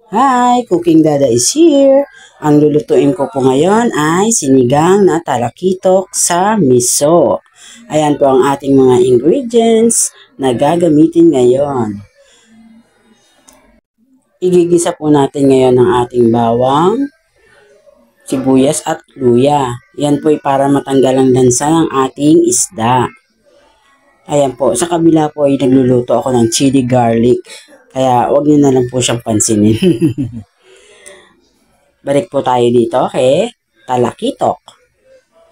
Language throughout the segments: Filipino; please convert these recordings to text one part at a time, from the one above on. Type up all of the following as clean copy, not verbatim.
Hi! Cooking Dada is here. Ang lulutuin ko po ngayon ay sinigang na talakitok sa miso. Ayan po ang ating mga ingredients na gagamitin ngayon. Igigisa po natin ngayon ang ating bawang, sibuyas at luya. Yan po ay para matanggal ang lansa ng ating isda. Ayan po, sa kabila po ay nagluluto ako ng chili garlic. Kaya huwag niyo na lang po siyang pansinin. Balik po tayo dito kay talakitok.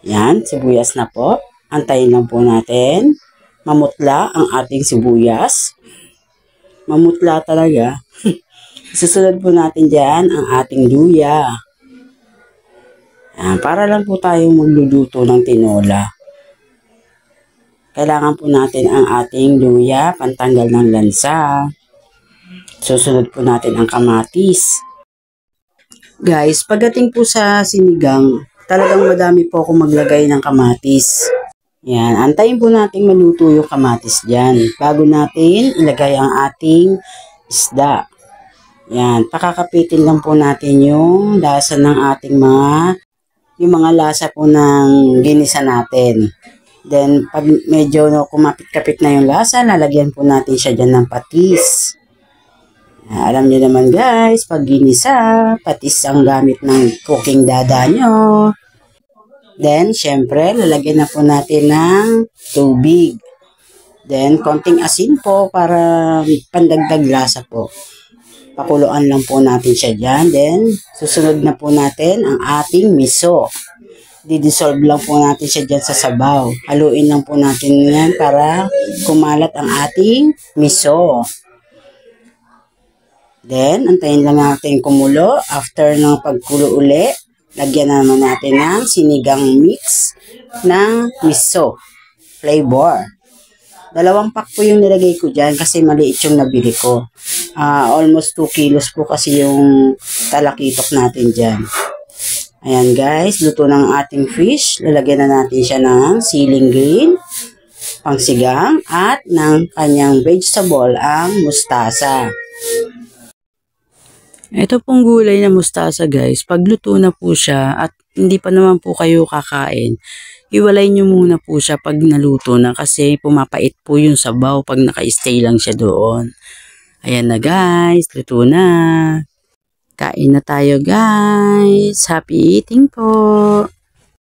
Yan, sibuyas na po. Antayin lang po natin. Mamutla ang ating sibuyas. Mamutla talaga. Susunod po natin dyan ang ating luya. Yan, para lang po tayong magluluto ng tinola. Kailangan po natin ang ating luya, pantanggal ng lansa. Susunod po natin ang kamatis. Guys, pagdating po sa sinigang, talagang madami po ako maglagay ng kamatis. Yan, antayin po natin maluto yung kamatis dyan. Bago natin ilagay ang ating isda. Yan, pakakapitin lang po natin yung lasa ng ating yung mga lasa po ng ginisa natin. Then, pag medyo kumapit-kapit na yung lasa, lalagyan po natin siya dyan ng patis. Alam niyo naman guys, pag ginisa, patis ang gamit ng cooking dada nyo. Then, syempre, lalagyan na po natin ng tubig. Then, konting asin po para pandagdag lasa po. Pakuluan lang po natin siya dyan. Then, susunod na po natin ang ating miso. Didissolve lang po natin siya dyan sa sabaw. Haluin lang po natin yan para kumalat ang ating miso. Then, antayin lang natin kumulo. After ng pagkulo uli, lagyan naman natin ng sinigang mix ng miso flavor. 2 pack po yung nilagay ko dyan kasi maliit yung nabili ko. Almost 2 kilos po kasi yung talakitok natin dyan. Ayan guys, luto ng ating fish. Lalagyan na natin siya ng siling green, pangsigang, at ng kanyang vegetable, ang mustasa. Ito pong gulay na mustasa guys, pagluto na po siya at hindi pa naman po kayo kakain, iwalay nyo muna po siya pag naluto na kasi pumapait po yung sabaw pag naka-stay lang siya doon. Ayan na guys, luto na. Kain na tayo guys. Happy eating po.